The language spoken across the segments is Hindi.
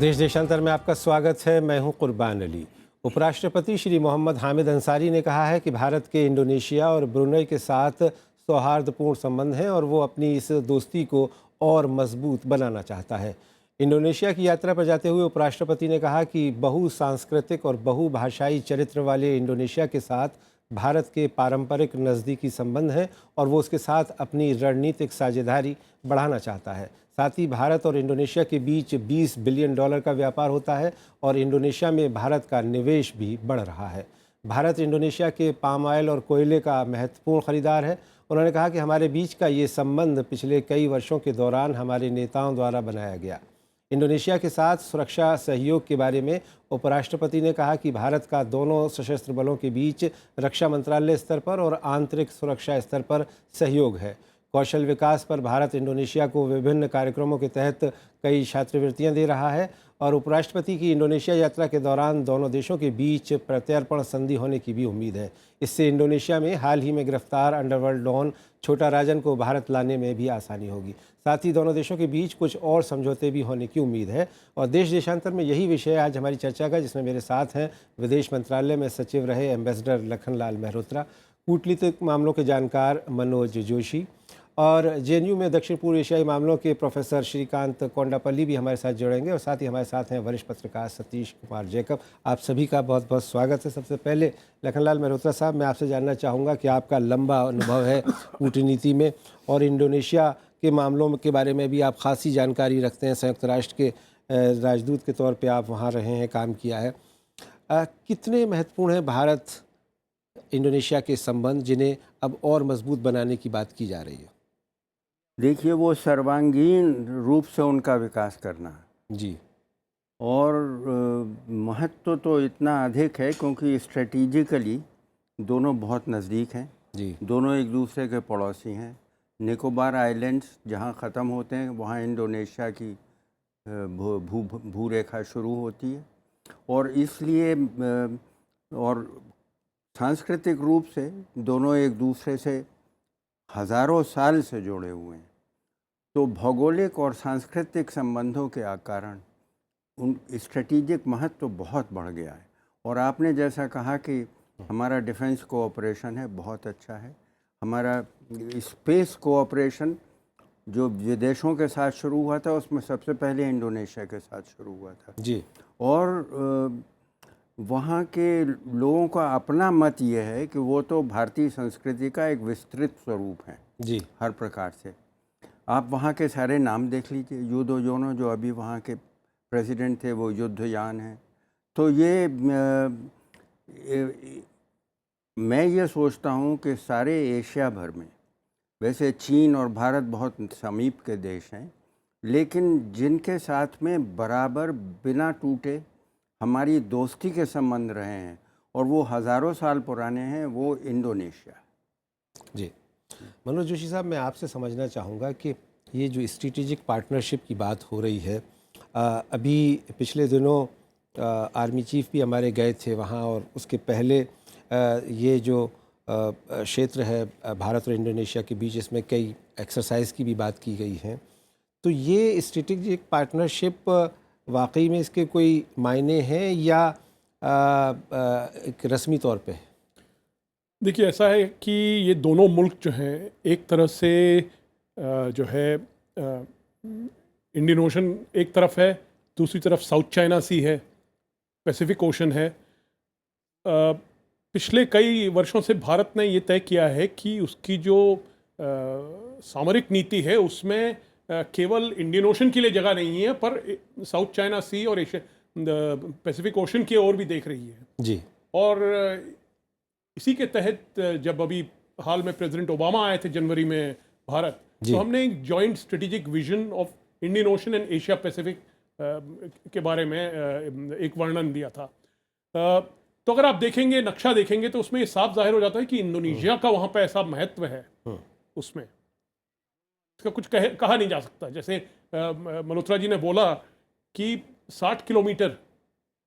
देश देशांतर में आपका स्वागत है। मैं हूं कुर्बान अली। उपराष्ट्रपति श्री मोहम्मद हामिद अंसारी ने कहा है कि भारत के इंडोनेशिया और ब्रुनई के साथ सौहार्दपूर्ण संबंध हैं और वो अपनी इस दोस्ती को और मजबूत बनाना चाहता है। इंडोनेशिया की यात्रा पर जाते हुए उपराष्ट्रपति ने कहा कि बहुसांस्कृतिक और बहुभाषाई चरित्र वाले इंडोनेशिया के साथ भारत के पारंपरिक नज़दीकी संबंध हैं और वो उसके साथ अपनी रणनीतिक साझेदारी बढ़ाना चाहता है। साथ ही भारत और इंडोनेशिया के बीच $20 बिलियन का व्यापार होता है और इंडोनेशिया में भारत का निवेश भी बढ़ रहा है। भारत इंडोनेशिया के पाम ऑयल और कोयले का महत्वपूर्ण खरीदार है। उन्होंने कहा कि हमारे बीच का ये संबंध पिछले कई वर्षों के दौरान हमारे नेताओं द्वारा बनाया गया। इंडोनेशिया के साथ सुरक्षा सहयोग के बारे में उपराष्ट्रपति ने कहा कि भारत का दोनों सशस्त्र बलों के बीच रक्षा मंत्रालय स्तर पर और आंतरिक सुरक्षा स्तर पर सहयोग है। कौशल विकास पर भारत इंडोनेशिया को विभिन्न कार्यक्रमों के तहत कई छात्रवृत्तियां दे रहा है और उपराष्ट्रपति की इंडोनेशिया यात्रा के दौरान दोनों देशों के बीच प्रत्यर्पण संधि होने की भी उम्मीद है। इससे इंडोनेशिया में हाल ही में गिरफ्तार अंडरवर्ल्ड डॉन छोटा राजन को भारत लाने में भी आसानी होगी। साथ ही दोनों देशों के बीच कुछ और समझौते भी होने की उम्मीद है। और देश देशांतर में यही विषय आज हमारी चर्चा का, जिसमें मेरे साथ हैं विदेश मंत्रालय में सचिव रहे एम्बेसडर लखनलाल मेहरोत्रा, कूटनीतिक मामलों के जानकार मनोज जोशी और जेएनयू में दक्षिण पूर्व एशियाई मामलों के प्रोफेसर श्रीकांत कोंडापल्ली भी हमारे साथ जुड़ेंगे और साथ ही हमारे साथ हैं वरिष्ठ पत्रकार सतीश कुमार जैकब। आप सभी का बहुत बहुत स्वागत है। सबसे पहले लखनलाल मेहरोत्रा साहब, मैं आपसे जानना चाहूँगा कि आपका लंबा अनुभव है कूटनीति में और इंडोनेशिया के मामलों के बारे में भी आप खासी जानकारी रखते हैं। संयुक्त राष्ट्र के राजदूत के तौर पर आप वहाँ रहे हैं, काम किया है। कितने महत्वपूर्ण है भारत इंडोनेशिया के संबंध, जिन्हें अब और मजबूत बनाने की बात की जा रही है? देखिए, वो सर्वांगीण रूप से उनका विकास करना है जी। और महत्व तो इतना अधिक है क्योंकि स्ट्रेटेजिकली दोनों बहुत नज़दीक हैं जी। दोनों एक दूसरे के पड़ोसी हैं। निकोबार आइलैंड्स जहाँ ख़त्म होते हैं वहाँ इंडोनेशिया की भू रेखा शुरू होती है और इसलिए और सांस्कृतिक रूप से दोनों एक दूसरे से हज़ारों साल से जुड़े हुए हैं। तो भौगोलिक और सांस्कृतिक संबंधों के कारण उन स्ट्रेटेजिक महत्व तो बहुत बढ़ गया है। और आपने जैसा कहा कि हमारा डिफेंस कोऑपरेशन है, बहुत अच्छा है। हमारा स्पेस कोऑपरेशन जो विदेशों के साथ शुरू हुआ था उसमें सबसे पहले इंडोनेशिया के साथ शुरू हुआ था जी। और वहाँ के लोगों का अपना मत ये है कि वो तो भारतीय संस्कृति का एक विस्तृत स्वरूप है जी। हर प्रकार से। आप वहाँ के सारे नाम देख लीजिए। युद्धो जोनो जो अभी वहाँ के प्रेसिडेंट थे वो युद्धयान हैं। तो ये मैं ये सोचता हूँ कि सारे एशिया भर में, वैसे चीन और भारत बहुत समीप के देश हैं, लेकिन जिनके साथ में बराबर बिना टूटे हमारी दोस्ती के संबंध रहे हैं और वो हज़ारों साल पुराने हैं, वो इंडोनेशिया। जी। मनोज जोशी साहब, मैं आपसे समझना चाहूँगा कि ये जो स्ट्रेटेजिक पार्टनरशिप की बात हो रही है, अभी पिछले दिनों आर्मी चीफ भी हमारे गए थे वहाँ और उसके पहले ये जो क्षेत्र है भारत और इंडोनेशिया के बीच, इसमें कई एक्सरसाइज की भी बात की गई है। तो ये स्ट्रेटेजिक पार्टनरशिप वाकई में इसके कोई मायने हैं या एक रस्मी तौर पे? देखिए, ऐसा है कि ये दोनों मुल्क जो हैं एक तरह से जो है इंडियन ओशन एक तरफ है, दूसरी तरफ साउथ चाइना सी है, पैसिफिक ओशन है। पिछले कई वर्षों से भारत ने ये तय किया है कि उसकी जो सामरिक नीति है उसमें केवल इंडियन ओशन के लिए जगह नहीं है, पर साउथ चाइना सी और एशिया पैसिफिक ओशन की ओर भी देख रही है जी। और इसी के तहत जब अभी हाल में प्रेसिडेंट ओबामा आए थे जनवरी में भारत, तो हमने एक joint strategic vision of Indian ocean and Asia Pacific के बारे में एक वर्णन दिया था। तो अगर आप देखेंगे, नक्शा देखेंगे, तो उसमें ये साफ जाहिर हो जाता है कि इंडोनेशिया का वहाँ पे ऐसा महत्व है, उसमें इसका कुछ कहा नहीं जा सकता। जैसे मल्होत्रा जी ने बोला कि 60 किलोमीटर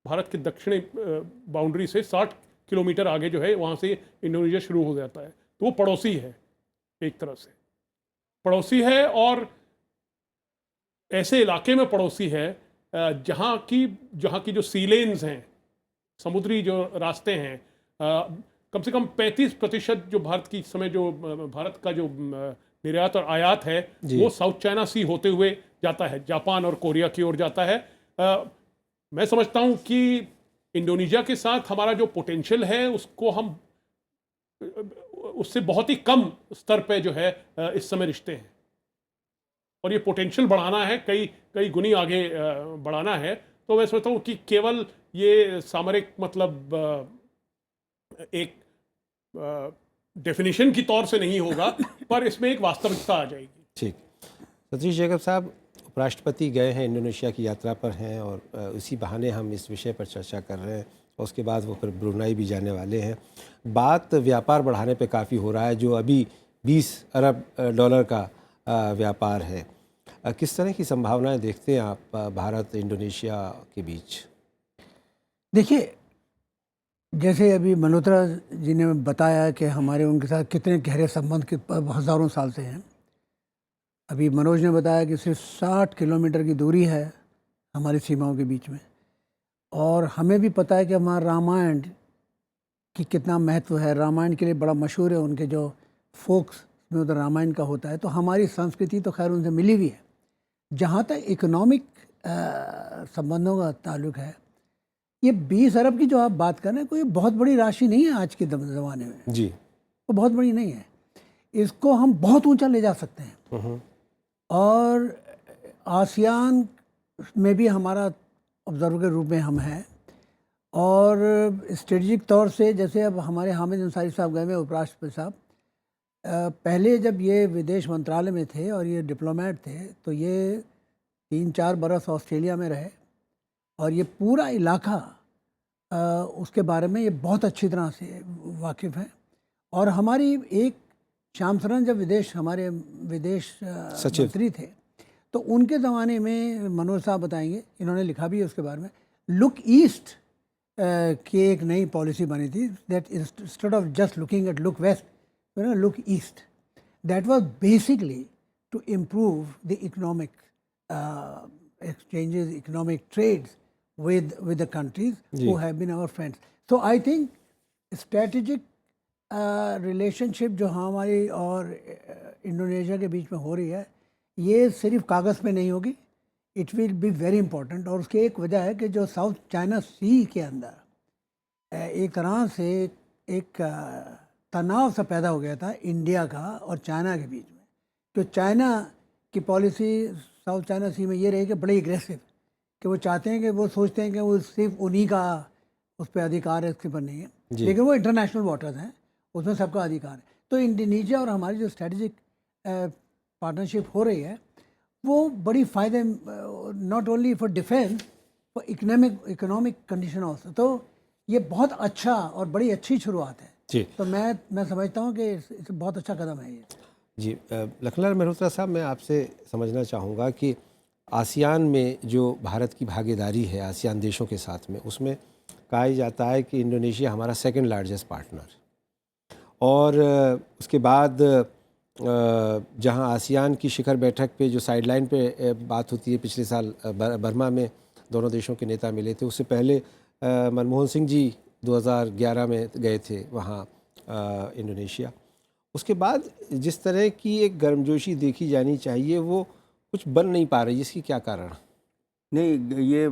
भारत के दक्षिणी बाउंड्री से 60 किलोमीटर आगे जो है वहाँ से इंडोनेशिया शुरू हो जाता है। तो वो पड़ोसी है, एक तरह से पड़ोसी है और ऐसे इलाके में पड़ोसी है जहाँ की जो सी लेन्स हैं, समुद्री जो रास्ते हैं, कम से कम 35% जो भारत की इस समय जो भारत का जो निर्यात और आयात है वो साउथ चाइना सी होते हुए जाता है, जापान और कोरिया की ओर जाता है। मैं समझता हूँ कि इंडोनेशिया के साथ हमारा जो पोटेंशियल है उसको हम उससे बहुत ही कम स्तर पे जो है इस समय रिश्ते हैं, और ये पोटेंशियल बढ़ाना है, कई गुनी आगे बढ़ाना है। तो मैं सोचता हूँ कि केवल ये सामरिक मतलब एक डेफिनेशन की तौर से नहीं होगा, पर इसमें एक वास्तविकता आ जाएगी। ठीक। सतीश जैकब साहब, उपराष्ट्रपति गए हैं, इंडोनेशिया की यात्रा पर हैं, और इसी बहाने हम इस विषय पर चर्चा कर रहे हैं, और उसके बाद वो फिर ब्रुनाई भी जाने वाले हैं। बात व्यापार बढ़ाने पे काफ़ी हो रहा है, जो अभी 20 अरब डॉलर का व्यापार है। किस तरह की संभावनाएं देखते हैं आप भारत इंडोनेशिया के बीच? देखिए, जैसे अभी मल्होत्रा जी ने बताया कि हमारे उनके साथ कितने गहरे संबंध के हज़ारों साल से हैं। अभी मनोज ने बताया कि सिर्फ 60 किलोमीटर की दूरी है हमारी सीमाओं के बीच में, और हमें भी पता है कि हमारा रामायण की कितना महत्व है। रामायण के लिए बड़ा मशहूर है, उनके जो फोक्स में उधर रामायण का होता है। तो हमारी संस्कृति तो खैर उनसे मिली हुई है। जहाँ तक इकोनॉमिक संबंधों का ताल्लुक है, ये 20 अरब की जो आप बात कर रहे हैं, कोई बहुत बड़ी राशि नहीं है आज के ज़माने में जी, वो बहुत बड़ी नहीं है। इसको हम बहुत ऊंचा ले जा सकते हैं, और आसियान में भी हमारा ऑब्जर्वर के रूप में हम हैं, और स्ट्रेटजिक तौर से जैसे अब हमारे हामिद अंसारी साहब गए हुए उपराष्ट्रपति साहब, पहले जब ये विदेश मंत्रालय में थे और ये डिप्लोमेट थे, तो ये 3-4 बरस ऑस्ट्रेलिया में रहे, और ये पूरा इलाका उसके बारे में ये बहुत अच्छी तरह से वाकिफ़ हैं। और हमारी एक श्याम सरन जब हमारे विदेश सचिव मंत्री थे, तो उनके ज़माने में मनोज साहब बताएंगे, इन्होंने लिखा भी है उसके बारे में, लुक ईस्ट की एक नई पॉलिसी बनी थी, that instead of just looking at look west, look east. That was basically to improve the economic exchanges, economic trades with the countries who have been our friends. So I think strategic relationship जो हमारी और इंडोनेशिया के बीच में हो रही है, ये सिर्फ कागज़ पे नहीं होगी, it will be very important. और उसकी एक वजह है कि जो साउथ चाइना सी के अंदर एक तरह से एक तनाव सा पैदा हो गया था इंडिया का और चाइना के बीच में। तो चाइना की पॉलिसी साउथ चाइना सी में ये रही कि बड़ी एग्रेसिव, कि वो चाहते हैं कि वो सोचते हैं कि वो सिर्फ उन्हीं का उस पर अधिकार है, इसके पर नहीं है, लेकिन वो इंटरनेशनल वाटर्स हैं, उसमें सबका अधिकार है। तो इंडोनेशिया और हमारी जो स्ट्रेटजिक पार्टनरशिप हो रही है, वो बड़ी फ़ायदे, not only for defence, for economic condition also. तो ये बहुत अच्छा और बड़ी अच्छी शुरुआत है जी। तो मैं समझता हूँ कि बहुत अच्छा कदम है ये। जी, लखनलाल मल्होत्रा साहब, मैं आपसे समझना चाहूँगा कि आसियान में जो भारत की भागीदारी है आसियान देशों के साथ में, उसमें कहा जाता है कि इंडोनेशिया हमारा सेकंड लार्जेस्ट पार्टनर, और उसके बाद जहां आसियान की शिखर बैठक पे जो साइडलाइन पे बात होती है, पिछले साल बर्मा में दोनों देशों के नेता मिले थे। उससे पहले मनमोहन सिंह जी 2011 में गए थे वहाँ इंडोनेशिया। उसके बाद जिस तरह की एक गर्मजोशी देखी जानी चाहिए वो कुछ बन नहीं पा रही, इसकी क्या कारण? नहीं, ये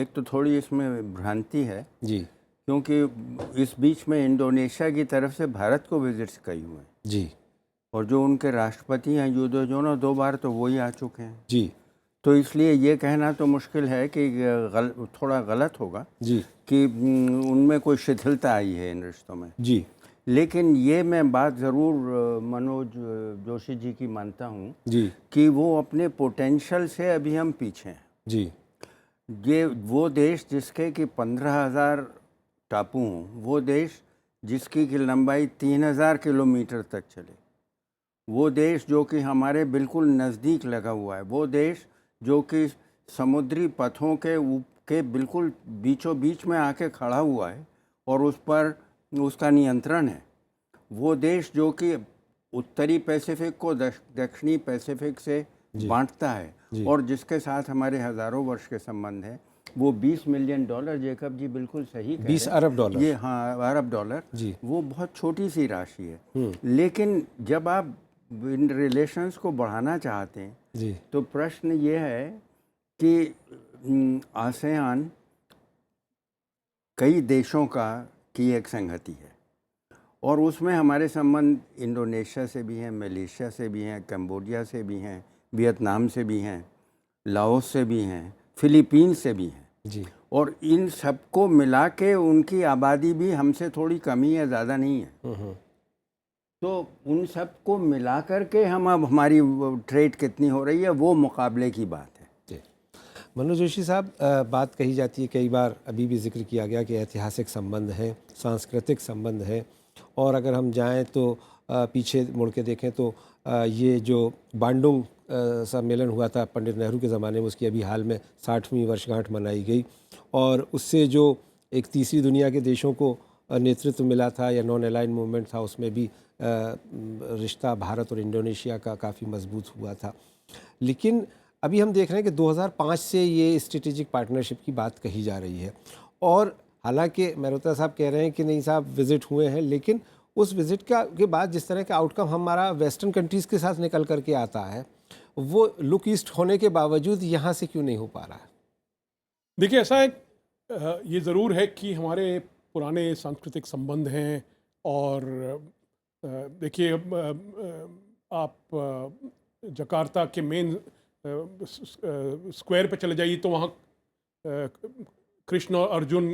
एक तो थोड़ी इसमें भ्रांति है जी क्योंकि इस बीच में इंडोनेशिया की तरफ से भारत को विजिट्स कई हुए जी, और जो उनके राष्ट्रपति हैं जो ना 2 बार तो वही आ चुके हैं जी तो इसलिए ये कहना तो मुश्किल है कि थोड़ा गलत होगा जी कि उनमें कोई शिथिलता आई है इन रिश्तों में। जी लेकिन ये मैं बात ज़रूर मनोज जोशी जी की मानता हूँ जी कि वो अपने पोटेंशियल से अभी हम पीछे हैं। जी। ये वो देश जिसके कि 15,000 टापू हों, वो देश जिसकी की लंबाई 3,000 किलोमीटर तक चले, वो देश जो कि हमारे बिल्कुल नज़दीक लगा हुआ है, वो देश जो कि समुद्री पथों के बिल्कुल बीचों बीच में आके खड़ा हुआ है और उस पर उसका नियंत्रण है, वो देश जो कि उत्तरी पैसिफिक को दक्षिणी पैसिफिक से बांटता है और जिसके साथ हमारे हज़ारों वर्ष के संबंध हैं, वो 20 मिलियन डॉलर, जेकब जी बिल्कुल सही कह रहे हैं, 20 अरब डॉलर, ये हाँ अरब डॉलर जी, वो बहुत छोटी सी राशि है। लेकिन जब आप इन रिलेशंस को बढ़ाना चाहते हैं जी, तो प्रश्न ये है कि आसियान कई देशों की एक संगति है और उसमें हमारे संबंध इंडोनेशिया से भी हैं, मलेशिया से भी हैं, कंबोडिया से भी हैं, वियतनाम से भी हैं, लाओस से भी हैं, फिलीपींस से भी हैं जी, और इन सबको मिला के उनकी आबादी भी हमसे थोड़ी कमी है, ज़्यादा नहीं है। तो उन सबको मिला कर के हम अब हमारी ट्रेड कितनी हो रही है वो मुकाबले की बात है। जी। मनोज जोशी साहब, बात कही जाती है, कई बार अभी भी जिक्र किया गया कि ऐतिहासिक संबंध हैं, सांस्कृतिक संबंध हैं, और अगर हम जाएं तो पीछे मुड़ के देखें तो ये जो बांडुंग सम्मेलन हुआ था पंडित नेहरू के ज़माने में, उसकी अभी हाल में 60वीं वर्षगांठ मनाई गई और उससे जो एक तीसरी दुनिया के देशों को नेतृत्व मिला था या नॉन अलाइंड मूवमेंट था, उसमें भी रिश्ता भारत और इंडोनेशिया का काफ़ी मजबूत हुआ था। लेकिन अभी हम देख रहे हैं कि 2005 से ये स्ट्रेटेजिक पार्टनरशिप की बात कही जा रही है और हालांकि मेहरोत्रा साहब कह रहे हैं कि नहीं साहब विज़िट हुए हैं, लेकिन उस विज़िट के बाद जिस तरह का आउटकम हमारा वेस्टर्न कंट्रीज़ के साथ निकल करके आता है, वो लुक ईस्ट होने के बावजूद यहाँ से क्यों नहीं हो पा रहा है? देखिए, ऐसा है, ये ज़रूर है कि हमारे पुराने सांस्कृतिक संबंध हैं और देखिए, आप जकार्ता के मेन स्क्वायर पे चले जाइए तो वहाँ कृष्ण और अर्जुन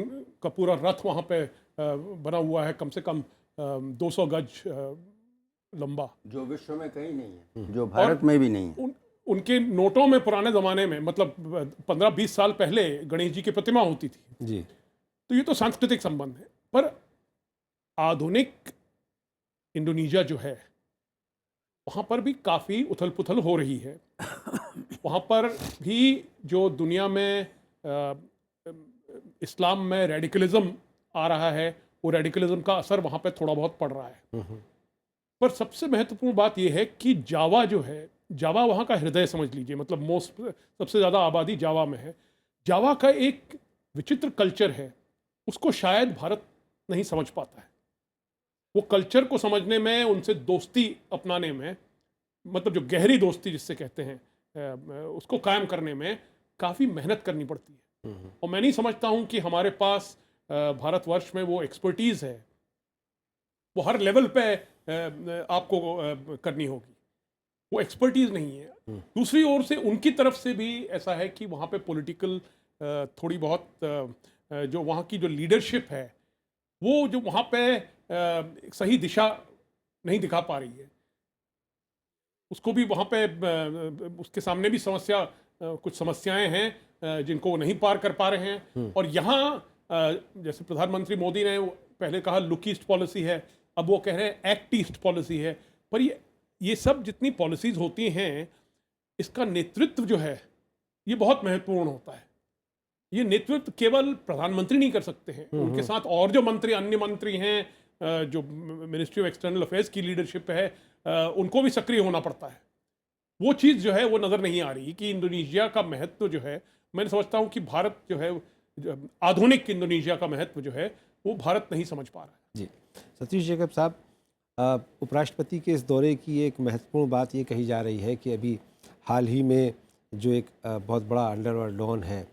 का पूरा रथ वहाँ पे बना हुआ है, कम से कम 200 गज लंबा, जो विश्व में कहीं नहीं है, जो भारत में भी नहीं है। उनके नोटों में पुराने ज़माने में, मतलब 15-20 साल पहले गणेश जी की प्रतिमा होती थी जी। तो ये तो सांस्कृतिक संबंध है। पर आधुनिक इंडोनेशिया जो है वहाँ पर भी काफ़ी उथल पुथल हो रही है। वहाँ पर भी जो दुनिया में इस्लाम में रेडिकलिज्म आ रहा है, वो रेडिकलिज्म का असर वहाँ पे थोड़ा बहुत पड़ रहा है। पर सबसे महत्वपूर्ण बात यह है कि जावा जो है, जावा वहाँ का हृदय समझ लीजिए, मतलब सबसे ज़्यादा आबादी जावा में है। जावा का एक विचित्र कल्चर है, उसको शायद भारत नहीं समझ पाता है। वो कल्चर को समझने में, उनसे दोस्ती अपनाने में, मतलब जो गहरी दोस्ती जिससे कहते हैं, उसको कायम करने में काफ़ी मेहनत करनी पड़ती है। और मैं नहीं समझता हूँ कि हमारे पास भारतवर्ष में वो एक्सपर्टीज़ है, वो हर लेवल पे आपको करनी होगी, वो एक्सपर्टीज़ नहीं है। दूसरी ओर से उनकी तरफ से भी ऐसा है कि वहाँ पे पॉलिटिकल थोड़ी बहुत जो वहाँ की जो लीडरशिप है, वो जो वहाँ पे सही दिशा नहीं दिखा पा रही है, उसको भी वहाँ पे उसके सामने भी कुछ समस्याएं हैं जिनको वो नहीं पार कर पा रहे हैं। और यहाँ जैसे प्रधानमंत्री मोदी ने पहले कहा लुक ईस्ट पॉलिसी है, अब वो कह रहे हैं एक्ट ईस्ट पॉलिसी है। पर ये सब जितनी पॉलिसीज़ होती हैं, इसका नेतृत्व जो है ये बहुत महत्वपूर्ण होता है। ये नेतृत्व केवल प्रधानमंत्री नहीं कर सकते हैं, उनके साथ और जो अन्य मंत्री हैं, जो मिनिस्ट्री ऑफ एक्सटर्नल अफेयर्स की लीडरशिप है, उनको भी सक्रिय होना पड़ता है। वो चीज़ जो है वो नज़र नहीं आ रही कि इंडोनेशिया का महत्व जो है, मैं समझता हूँ कि भारत जो है, आधुनिक इंडोनेशिया का महत्व जो है वो भारत नहीं समझ पा रहा है। जी। सतीश जेकब साहब, उपराष्ट्रपति के इस दौरे की एक महत्वपूर्ण बात ये कही जा रही है कि अभी हाल ही में जो एक बहुत बड़ा अंडरवर्ल्ड डॉन है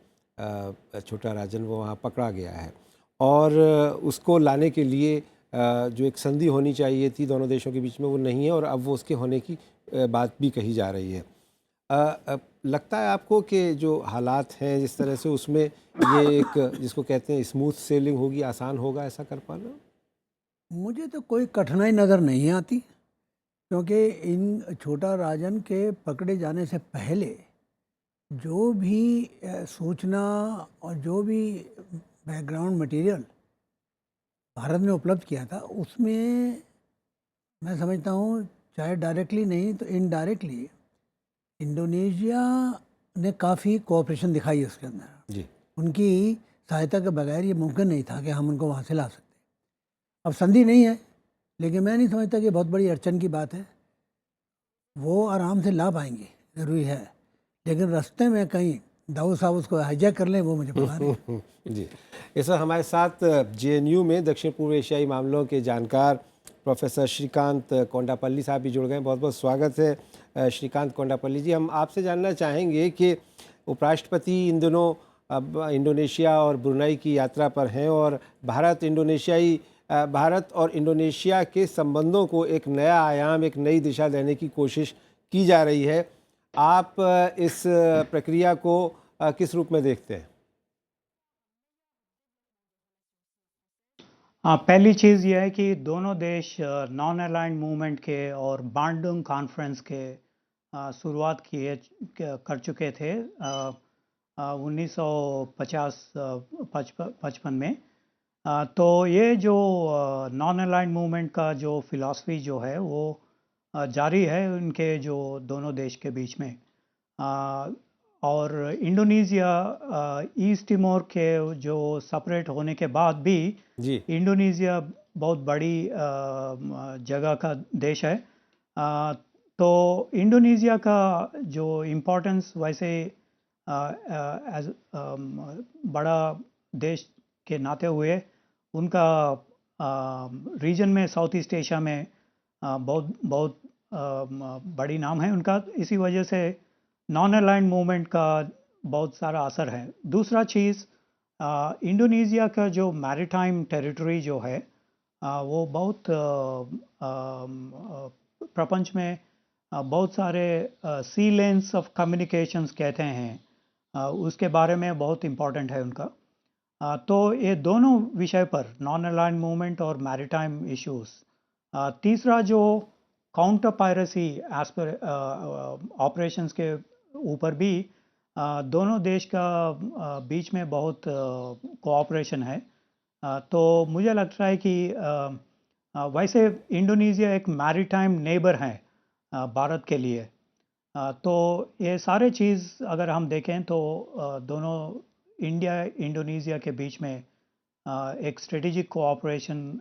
छोटा राजन, वो वहाँ पकड़ा गया है और उसको लाने के लिए जो एक संधि होनी चाहिए थी दोनों देशों के बीच में, वो नहीं है और अब वो उसके होने की बात भी कही जा रही है। लगता है आपको कि जो हालात हैं जिस तरह से, उसमें ये एक जिसको कहते हैं स्मूथ सेलिंग होगी, आसान होगा ऐसा कर पाना? मुझे तो कोई कठिनाई नज़र नहीं आती, क्योंकि इन छोटा राजन के पकड़े जाने से पहले जो भी सूचना और जो भी बैकग्राउंड मटेरियल भारत ने उपलब्ध किया था, उसमें मैं समझता हूँ चाहे डायरेक्टली नहीं तो इनडायरेक्टली इंडोनेशिया ने काफ़ी कोऑपरेशन दिखाई है उसके अंदर। जी। उनकी सहायता के बगैर ये मुमकिन नहीं था कि हम उनको वहाँ से ला सकते। अब संधि नहीं है, लेकिन मैं नहीं समझता कि बहुत बड़ी अड़चन की बात है, वो आराम से ला पाएंगे। ज़रूरी है, लेकिन रास्ते में कहीं दाऊद साहब उसको हाईजैक कर लें वो मुझे पता नहीं। जी, इस वक्त हमारे साथ जेएनयू में दक्षिण पूर्व एशियाई मामलों के जानकार प्रोफेसर श्रीकांत कोंडापल्ली साहब भी जुड़ गए हैं। बहुत बहुत स्वागत है श्रीकांत कोंडापल्ली जी। हम आपसे जानना चाहेंगे कि उपराष्ट्रपति इन दिनों अब इंडोनेशिया और ब्रुनई की यात्रा पर हैं और भारत और इंडोनेशिया के संबंधों को एक नया आयाम, एक नई दिशा देने की कोशिश की जा रही है। आप इस प्रक्रिया को किस रूप में देखते हैं? पहली चीज़ ये है कि दोनों देश नॉन अलाइंड मूवमेंट के और बांडुंग कॉन्फ्रेंस के शुरुआत कर चुके थे 1955 में। तो ये जो नॉन अलाइंड मूवमेंट का जो फिलॉसफी जो है वो जारी है उनके जो दोनों देश के बीच में। और इंडोनेशिया ईस्ट तिमोर के जो सेपरेट होने के बाद भी जी, इंडोनेशिया बहुत बड़ी जगह का देश है। तो इंडोनेशिया का जो इम्पोर्टेंस वैसे एज बड़ा देश के नाते हुए उनका रीजन में साउथ ईस्ट एशिया में बहुत बहुत बड़ी नाम है उनका। इसी वजह से नॉन अलाइंड मूवमेंट का बहुत सारा असर है। दूसरा चीज़ इंडोनेशिया का जो मैरीटाइम टेरिटरी जो है वो बहुत प्रपंच में बहुत सारे सी लेन्स ऑफ कम्युनिकेशंस कहते हैं, उसके बारे में बहुत इम्पोर्टेंट है उनका। तो ये दोनों विषय पर नॉन अलाइंड मूवमेंट और मैरीटाइम इश्यूज। तीसरा जो काउंटर पायरेसी ऑपरेशंस के ऊपर भी दोनों देश का बीच में बहुत कोऑपरेशन है। तो मुझे लगता है कि वैसे इंडोनेशिया एक मैरीटाइम नेबर है भारत के लिए। तो ये सारे चीज़ अगर हम देखें तो दोनों इंडिया इंडोनेशिया के बीच में एक स्ट्रेटेजिक कोऑपरेशन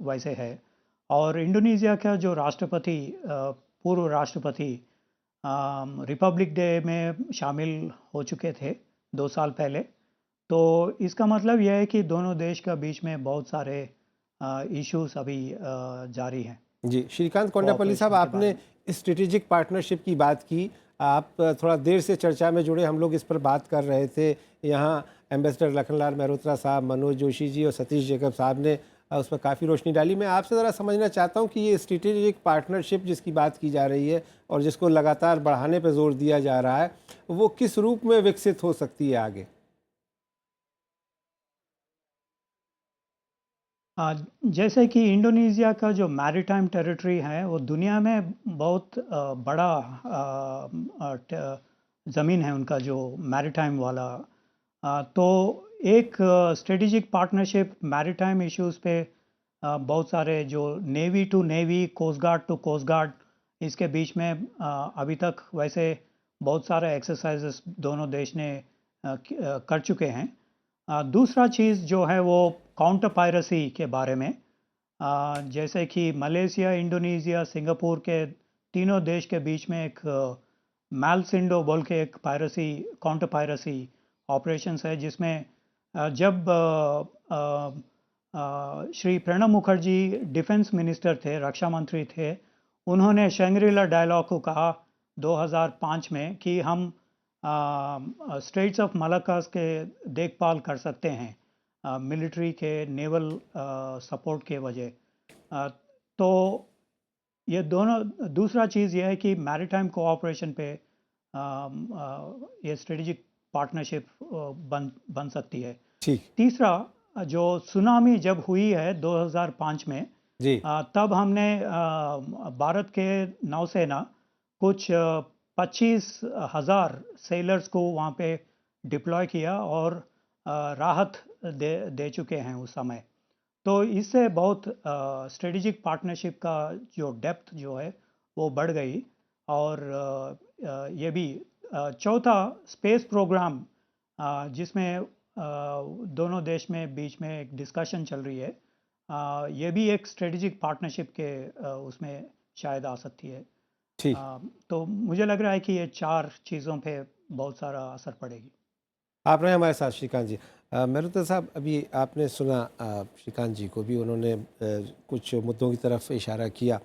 वैसे है। और इंडोनेशिया का जो राष्ट्रपति पूर्व राष्ट्रपति रिपब्लिक डे में शामिल हो चुके थे 2 साल पहले। तो इसका मतलब यह है कि दोनों देश का बीच में बहुत सारे इश्यूज अभी जारी हैं। जी, श्रीकांत कोंडापल्ली साहब, आपने स्ट्रेटेजिक पार्टनरशिप की बात की। आप थोड़ा देर से चर्चा में जुड़े, हम लोग इस पर बात कर रहे थे। यहाँ एम्बेसडर लखनलाल मेहरोत्रा साहब, मनोज जोशी जी और सतीश जेकब साहब ने उस पर काफ़ी रोशनी डाली। मैं आपसे ज़रा समझना चाहता हूँ कि ये स्ट्रेटेजिक पार्टनरशिप जिसकी बात की जा रही है और जिसको लगातार बढ़ाने पर जोर दिया जा रहा है, वो किस रूप में विकसित हो सकती है आगे? जैसे कि इंडोनेशिया का जो मैरीटाइम टेरिटरी है वो दुनिया में बहुत बड़ा ज़मीन है उनका जो मैरीटाइम वाला। तो एक स्ट्रेटेजिक पार्टनरशिप मैरीटाइम इश्यूज़ पे बहुत सारे जो navy to navy, coast guard to coast guard, इसके बीच में अभी तक वैसे बहुत सारे एक्सरसाइजेस दोनों देश ने कर चुके हैं। दूसरा चीज़ जो है वो काउंटर पायरेसी के बारे में। जैसे कि मलेशिया, इंडोनेशिया, सिंगापुर के तीनों देश के बीच में एक मैलसिंडो बोल के एक काउंटर पायरेसी ऑपरेशंस है, जिसमें जब श्री प्रणब मुखर्जी डिफेंस मिनिस्टर थे, रक्षा मंत्री थे, उन्होंने शंग्रीला डायलॉग को कहा 2005 में कि हम स्ट्रेट्स ऑफ मलाक्कास के देखभाल कर सकते हैं मिलिट्री के नेवल सपोर्ट के वजह। तो ये दोनों, दूसरा चीज़ ये है कि मैरीटाइम कोऑपरेशन पे ये स्ट्रेटेजिक पार्टनरशिप बन सकती है। ठीक। तीसरा, जो सुनामी जब हुई है 2005 में जी, तब हमने भारत के नौसेना कुछ 25,000 सेलर्स को वहाँ पे डिप्लॉय किया और राहत दे चुके हैं उस समय। तो इससे बहुत स्ट्रेटेजिक पार्टनरशिप का जो डेप्थ जो है वो बढ़ गई। और ये भी चौथा स्पेस प्रोग्राम जिसमें दोनों देश में बीच में एक डिस्कशन चल रही है, ये भी एक स्ट्रेटेजिक पार्टनरशिप के उसमें शायद आ सकती है। ठीक। तो मुझे लग रहा है कि ये 4 चीज़ों पे बहुत सारा असर पड़ेगी। आप रहे हमारे साथ श्रीकांत जी। मेहरुद्दीन साहब, अभी आपने सुना श्रीकांत जी को भी, उन्होंने कुछ मुद्दों की तरफ इशारा किया।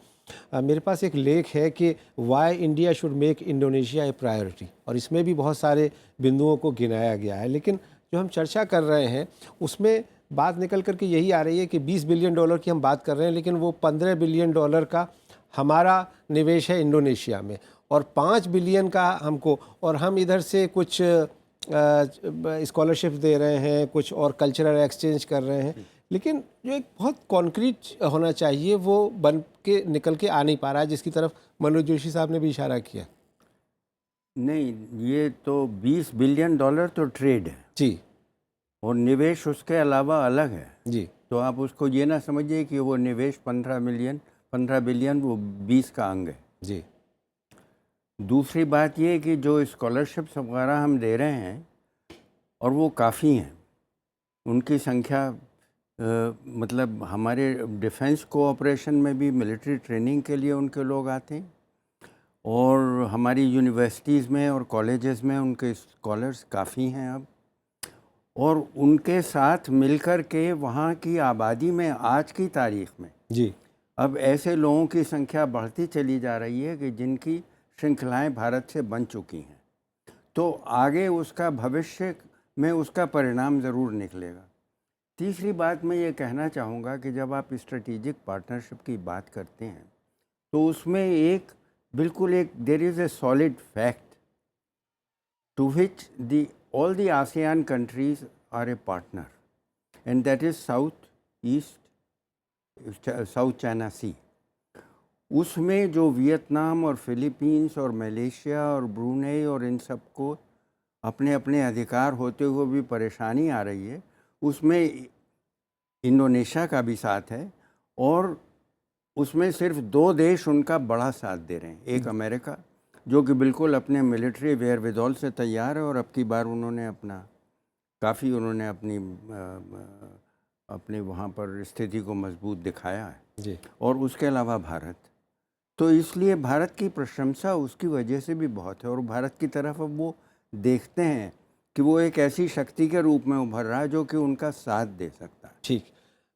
मेरे पास एक लेख है कि why India should make Indonesia A priority, और इसमें भी बहुत सारे बिंदुओं को गिनाया गया है। लेकिन जो हम चर्चा कर रहे हैं उसमें बात निकल करके यही आ रही है कि 20 बिलियन डॉलर की हम बात कर रहे हैं, लेकिन वो 15 बिलियन डॉलर का हमारा निवेश है इंडोनेशिया में, और 5 बिलियन का हमको, और हम इधर से कुछ स्कॉलरशिप दे रहे हैं, कुछ और कल्चरल एक्सचेंज कर रहे हैं। लेकिन जो एक बहुत कॉन्क्रीट होना चाहिए वो बन के निकल के आ नहीं पा रहा है, जिसकी तरफ मनोज जोशी साहब ने भी इशारा किया। नहीं, ये तो 20 बिलियन डॉलर तो ट्रेड है जी और निवेश उसके अलावा अलग है। जी तो आप उसको ये ना समझिए कि वो निवेश 15 बिलियन वो 20 का अंग है। जी। दूसरी बात ये कि जो स्कॉलरशिप्स वगैरह हम दे रहे हैं और वो काफ़ी हैं, उनकी संख्या मतलब हमारे डिफेंस कोऑपरेशन में भी मिलिट्री ट्रेनिंग के लिए उनके लोग आते हैं, और हमारी यूनिवर्सिटीज़ में और कॉलेजेस में उनके स्कॉलर्स काफ़ी हैं अब, और उनके साथ मिलकर के वहाँ की आबादी में आज की तारीख में जी अब ऐसे लोगों की संख्या बढ़ती चली जा रही है कि जिनकी श्रृंखलाएं भारत से बन चुकी हैं। तो आगे उसका भविष्य में उसका परिणाम ज़रूर निकलेगा। तीसरी बात मैं ये कहना चाहूँगा कि जब आप स्ट्रेटेजिक पार्टनरशिप की बात करते हैं तो उसमें एक बिल्कुल एक there is a solid fact to which the all the ASEAN countries are a partner, and that is South China Sea. उसमें जो वियतनाम और फिलीपींस और मलेशिया और ब्रूनेई और इन सब को अपने अपने अधिकार होते हुए भी परेशानी आ रही है, उसमें इंडोनेशिया का भी साथ है, और उसमें सिर्फ 2 देश उनका बड़ा साथ दे रहे हैं। एक अमेरिका जो कि बिल्कुल अपने मिलिट्री वेयरविदॉल से तैयार है, और अब की बार उन्होंने अपने वहाँ पर स्थिति को मजबूत दिखाया है जी। और उसके अलावा भारत। तो इसलिए भारत की प्रशंसा उसकी वजह से भी बहुत है, और भारत की तरफ अब वो देखते हैं कि वो एक ऐसी शक्ति के रूप में उभर रहा है जो कि उनका साथ दे सकता है। ठीक।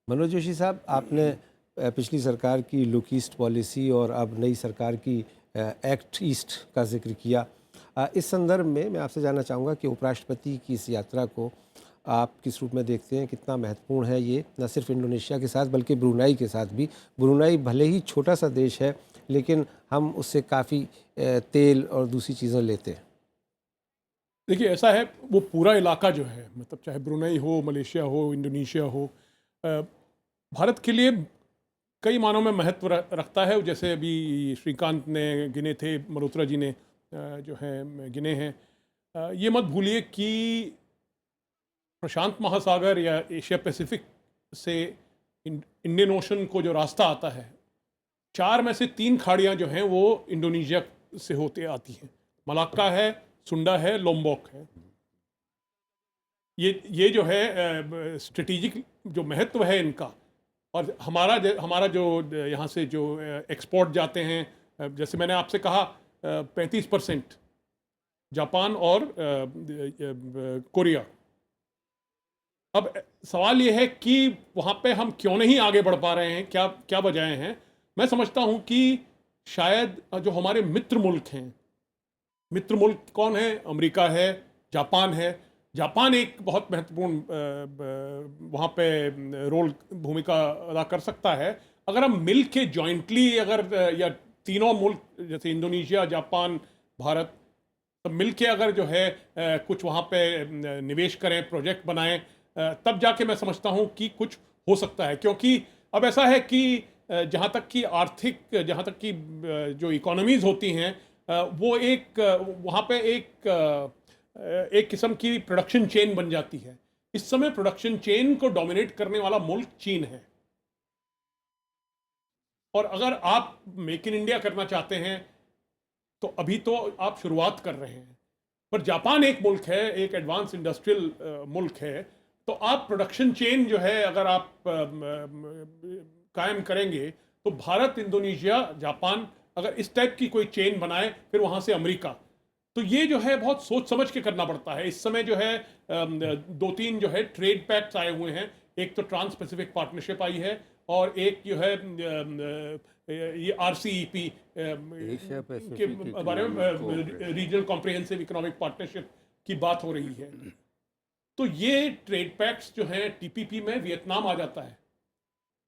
मनोज जोशी साहब, आपने पिछली सरकार की लुक ईस्ट पॉलिसी और अब नई सरकार की एक्ट ईस्ट का जिक्र किया। इस संदर्भ में मैं आपसे जानना चाहूँगा कि उपराष्ट्रपति की इस यात्रा को आप किस रूप में देखते हैं, कितना महत्वपूर्ण है ये, न सिर्फ इंडोनेशिया के साथ बल्कि ब्रुनाई के साथ भी। ब्रुनाई भले ही छोटा सा देश है, लेकिन हम उससे काफ़ी तेल और दूसरी चीज़ें लेते हैं। देखिए, ऐसा है, वो पूरा इलाका जो है, मतलब चाहे ब्रुनेई हो, मलेशिया हो, इंडोनेशिया हो, भारत के लिए कई मानों में महत्व रखता है। जैसे अभी श्रीकांत ने गिने थे, मल्होत्रा जी ने जो हैं गिने हैं। ये मत भूलिए कि प्रशांत महासागर या एशिया पैसिफिक से इंडियन ओशन को जो रास्ता आता है, 4 में से 3 खाड़ियाँ जो हैं वो इंडोनेशिया से होते आती हैं। मलाक्का है, सुंडा है, लोम्बोक है। ये जो है स्ट्रेटेजिक जो महत्व है इनका, और हमारा जो यहाँ से जो एक्सपोर्ट जाते हैं, जैसे मैंने आपसे कहा 35% जापान और कोरिया। अब सवाल ये है कि वहाँ पे हम क्यों नहीं आगे बढ़ पा रहे हैं, क्या वजहें हैं। मैं समझता हूँ कि शायद जो हमारे मित्र मुल्क हैं, मित्र मुल्क कौन है? अमेरिका है, जापान है। जापान एक बहुत महत्वपूर्ण वहाँ पे भूमिका अदा कर सकता है अगर हम मिल के जॉइंटली, अगर या तीनों मुल्क जैसे इंडोनेशिया, जापान, भारत सब मिल के अगर जो है कुछ वहाँ पे निवेश करें, प्रोजेक्ट बनाएं, तब जाके मैं समझता हूँ कि कुछ हो सकता है। क्योंकि अब ऐसा है कि जहाँ तक की जो इकोनॉमीज़ होती हैं, वो वहाँ पे एक किस्म की प्रोडक्शन चेन बन जाती है। इस समय प्रोडक्शन चेन को डोमिनेट करने वाला मुल्क चीन है, और अगर आप मेक इन इंडिया करना चाहते हैं तो अभी तो आप शुरुआत कर रहे हैं, पर जापान एक मुल्क है, एक एडवांस इंडस्ट्रियल मुल्क है, तो आप प्रोडक्शन चेन जो है अगर आप कायम करेंगे तो भारत, इंडोनेशिया, जापान अगर इस टाइप की कोई चेन बनाए, फिर वहाँ से अमेरिका, तो ये जो है बहुत सोच समझ के करना पड़ता है। इस समय जो है 2-3 जो है ट्रेड पैक्ट्स आए हुए हैं। एक तो ट्रांस पैसिफिक पार्टनरशिप आई है और एक जो है ये RCEP एशिया के पैसिफिक बारे में रीजनल कॉम्प्रिहेंसिव इकोनॉमिक पार्टनरशिप की बात हो रही है। तो ये ट्रेड पैक्ट्स जो है TPP में वियतनाम आ जाता है,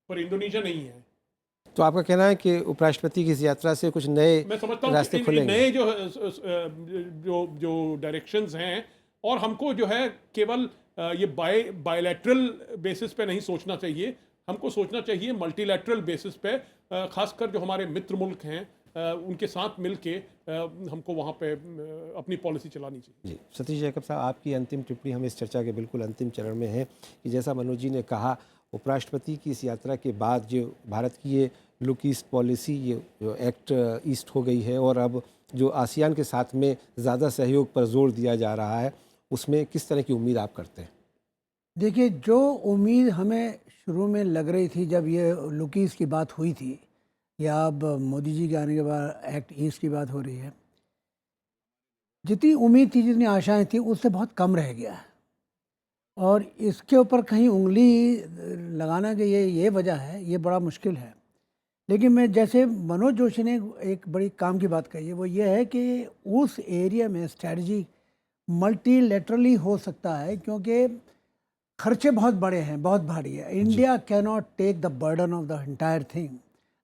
पर इंडोनेशिया नहीं है। तो आपका कहना है कि उपराष्ट्रपति की इस यात्रा से कुछ नए मैं समझता हूँ रास्ते कि खुलेंगे? नए जो डायरेक्शंस हैं, और हमको जो है केवल ये बायलैटरल बेसिस पे नहीं सोचना चाहिए, हमको सोचना चाहिए मल्टीलैटरल बेसिस पे, खासकर जो हमारे मित्र मुल्क हैं उनके साथ मिलके हमको वहाँ पे अपनी पॉलिसी चलानी चाहिए। जी, सतीश जैकब साहब, आपकी अंतिम टिप्पणी, हम इस चर्चा के बिल्कुल अंतिम चरण में हैं कि जैसा मनोज जी ने कहा, उपराष्ट्रपति की इस यात्रा के बाद जो भारत की ये लुक ईस्ट पॉलिसी, ये जो एक्ट ईस्ट हो गई है, और अब जो आसियान के साथ में ज़्यादा सहयोग पर जोर दिया जा रहा है, उसमें किस तरह की उम्मीद आप करते हैं? देखिए, जो उम्मीद हमें शुरू में लग रही थी जब ये लुक ईस्ट की बात हुई थी, या अब मोदी जी के आने के बाद एक्ट ईस्ट की बात हो रही है, जितनी उम्मीद थी, जितनी आशाएं थी, उससे बहुत कम रह गया है। और इसके ऊपर कहीं उंगली लगाना कि ये वजह है, ये बड़ा मुश्किल है। लेकिन मैं, जैसे मनोज जोशी ने एक बड़ी काम की बात कही है, वो ये है कि उस एरिया में स्ट्रैटेजी मल्टीलेटरली हो सकता है, क्योंकि खर्चे बहुत बड़े हैं, बहुत भारी है। India can not take the burden of the entire thing,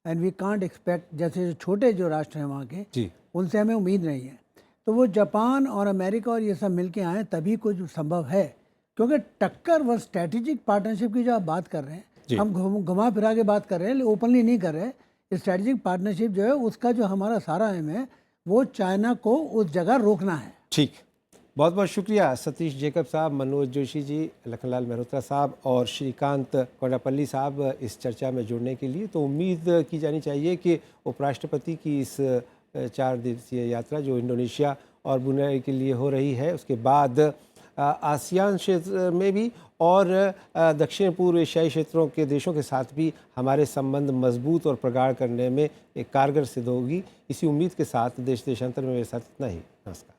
and we can't expect, जैसे छोटे जो राष्ट्र हैं वहाँ के, उनसे हमें उम्मीद नहीं है। तो वो जापान और अमेरिका और ये सब मिल के आएँ तभी कुछ संभव है, क्योंकि टक्कर व स्ट्रैटेजिक पार्टनरशिप की जो आप बात कर रहे हैं, हम घुमा फिरा के बात कर रहे हैं, ओपनली नहीं कर रहे। स्ट्रैटेजिक पार्टनरशिप जो है, उसका जो हमारा सारा एम है, वो चाइना को उस जगह रोकना है। ठीक, बहुत बहुत शुक्रिया सतीश जैकब साहब, मनोज जोशी जी, लखनलाल मेहरोत्रा साहब और श्रीकांत कोडापल्ली साहब इस चर्चा में जुड़ने के लिए। तो उम्मीद की जानी चाहिए कि उपराष्ट्रपति की इस 4 दिवसीय यात्रा जो इंडोनेशिया और ब्रुनेई के लिए हो रही है, उसके बाद आसियान क्षेत्र में भी और दक्षिण पूर्व एशियाई क्षेत्रों के देशों के साथ भी हमारे संबंध मजबूत और प्रगाढ़ करने में एक कारगर सिद्ध होगी। इसी उम्मीद के साथ देश देशांतर में मेरे साथ इतना ही। नमस्कार।